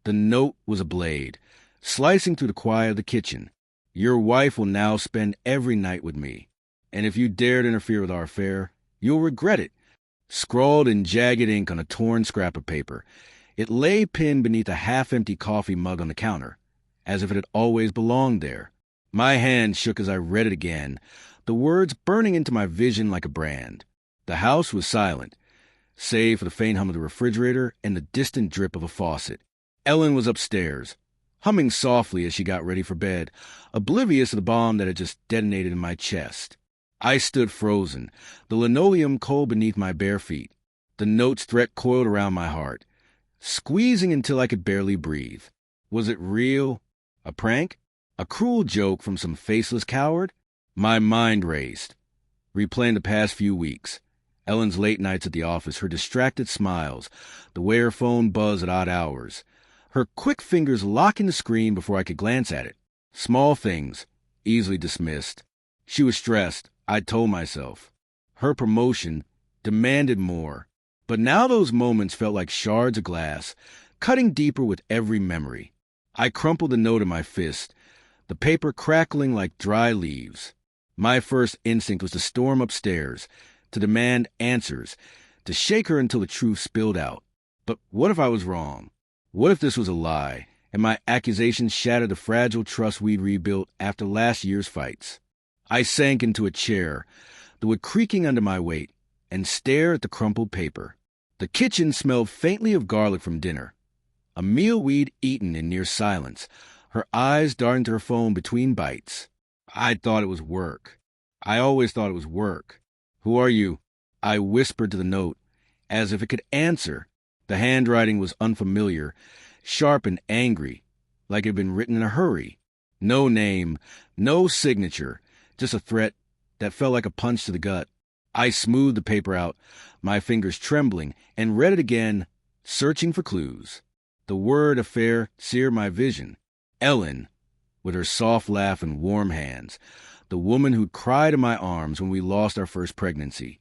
The note was a blade, slicing through the quiet of the kitchen. Your wife will now spend every night with me, and if you dare to interfere with our affair, you'll regret it. Scrawled in jagged ink on a torn scrap of paper, it lay pinned beneath a half-empty coffee mug on the counter, as if it had always belonged there. My hand shook as I read it again, the words burning into my vision like a brand. The house was silent, save for the faint hum of the refrigerator and the distant drip of a faucet. Ellen was upstairs, humming softly as she got ready for bed, oblivious of the bomb that had just detonated in my chest. I stood frozen, the linoleum cold beneath my bare feet, the note's threat coiled around my heart, squeezing until I could barely breathe. Was it real? A prank? A cruel joke from some faceless coward? My mind raced, replaying the past few weeks. Ellen's late nights at the office, her distracted smiles, the way her phone buzzed at odd hours, her quick fingers locking the screen before I could glance at it. Small things, easily dismissed. She was stressed, I told myself. Her promotion demanded more. But now those moments felt like shards of glass, cutting deeper with every memory. I crumpled the note in my fist, the paper crackling like dry leaves. My first instinct was to storm upstairs, to demand answers, to shake her until the truth spilled out. But what if I was wrong? What if this was a lie, and my accusations shattered the fragile trust we'd rebuilt after last year's fights? I sank into a chair, the wood creaking under my weight, and stared at the crumpled paper. The kitchen smelled faintly of garlic from dinner, a meal we'd eaten in near silence, her eyes darting to her phone between bites. I thought it was work. I always thought it was work. Who are you? I whispered to the note, as if it could answer. The handwriting was unfamiliar, sharp and angry, like it had been written in a hurry. No name, no signature, just a threat that felt like a punch to the gut. I smoothed the paper out, my fingers trembling, and read it again, searching for clues. The word affair seared my vision. Ellen, with her soft laugh and warm hands, the woman who'd cried in my arms when we lost our first pregnancy.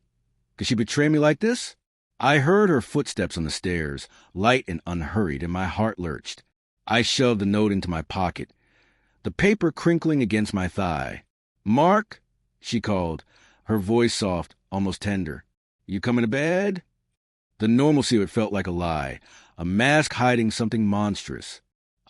Could she betray me like this? I heard her footsteps on the stairs, light and unhurried, and my heart lurched. I shoved the note into my pocket, the paper crinkling against my thigh. "Mark," she called, her voice soft, almost tender. "You coming to bed?" The normalcy of it felt like a lie, a mask hiding something monstrous.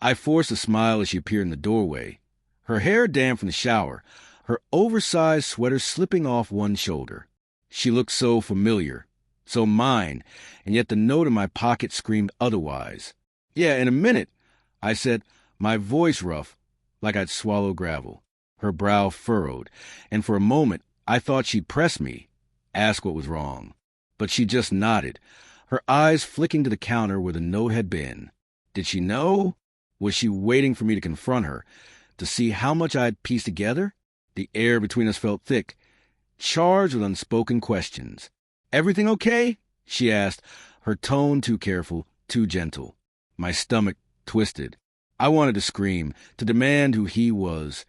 I forced a smile as she appeared in the doorway, her hair damp from the shower, her oversized sweater slipping off one shoulder. She looked so familiar, so mine, and yet the note in my pocket screamed otherwise. "Yeah, in a minute," I said, my voice rough, like I'd swallow gravel. Her brow furrowed, and for a moment I thought she'd press me, ask what was wrong. But she just nodded, her eyes flicking to the counter where the note had been. Did she know? Was she waiting for me to confront her, to see how much I'd pieced together? The air between us felt thick, charged with unspoken questions. "Everything okay?" she asked, her tone too careful, too gentle. My stomach twisted. I wanted to scream, to demand who he was,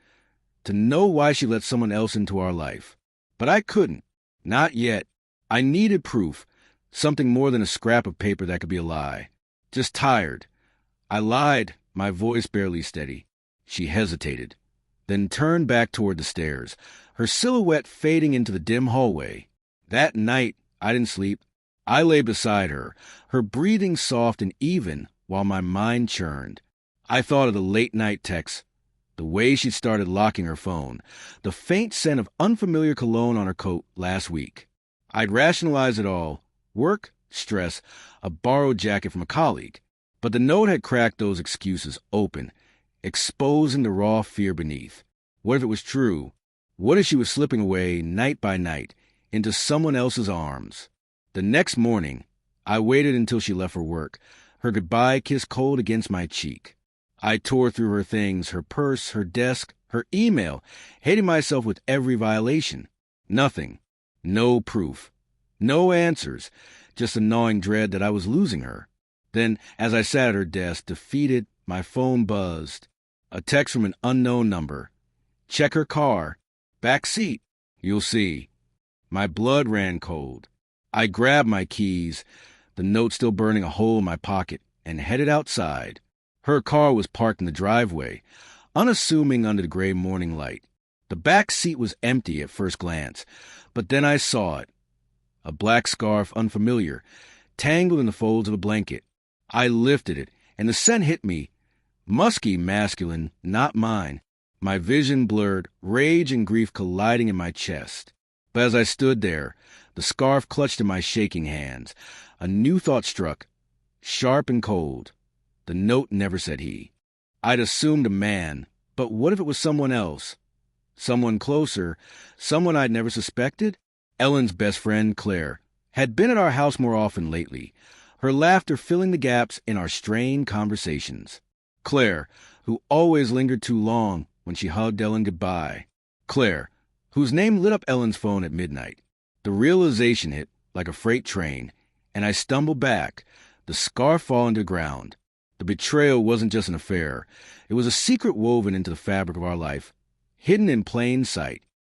to know why she let someone else into our life. But I couldn't. Not yet. I needed proof, something more than a scrap of paper that could be a lie. Just tired. I lied, my voice barely steady. She hesitated, then turned back toward the stairs, her silhouette fading into the dim hallway. That night, I didn't sleep. I lay beside her, her breathing soft and even while my mind churned. I thought of the late-night texts, the way she'd started locking her phone, the faint scent of unfamiliar cologne on her coat last week. I'd rationalize it all, work, stress, a borrowed jacket from a colleague. But the note had cracked those excuses open, exposing the raw fear beneath. What if it was true? What if she was slipping away, night by night, into someone else's arms? The next morning, I waited until she left for work, her goodbye kiss cold against my cheek. I tore through her things, her purse, her desk, her email, hating myself with every violation. Nothing. No proof. No answers. Just a gnawing dread that I was losing her. Then, as I sat at her desk, defeated, my phone buzzed. A text from an unknown number. "Check her car. Back seat. You'll see." My blood ran cold. I grabbed my keys, the note still burning a hole in my pocket, and headed outside. Her car was parked in the driveway, unassuming under the gray morning light. The back seat was empty at first glance, but then I saw it. A black scarf, unfamiliar, tangled in the folds of a blanket. I lifted it, and the scent hit me. Musky, masculine, not mine. My vision blurred, rage and grief colliding in my chest. But as I stood there, the scarf clutched in my shaking hands, a new thought struck, sharp and cold. The note never said he. I'd assumed a man, but what if it was someone else? Someone closer, someone I'd never suspected? Ellen's best friend, Claire, had been at our house more often lately, her laughter filling the gaps in our strained conversations. Claire, who always lingered too long when she hugged Ellen goodbye. Claire, whose name lit up Ellen's phone at midnight. The realization hit like a freight train, and I stumbled back, the scarf falling to the ground. The betrayal wasn't just an affair. It was a secret woven into the fabric of our life, hidden in plain sight.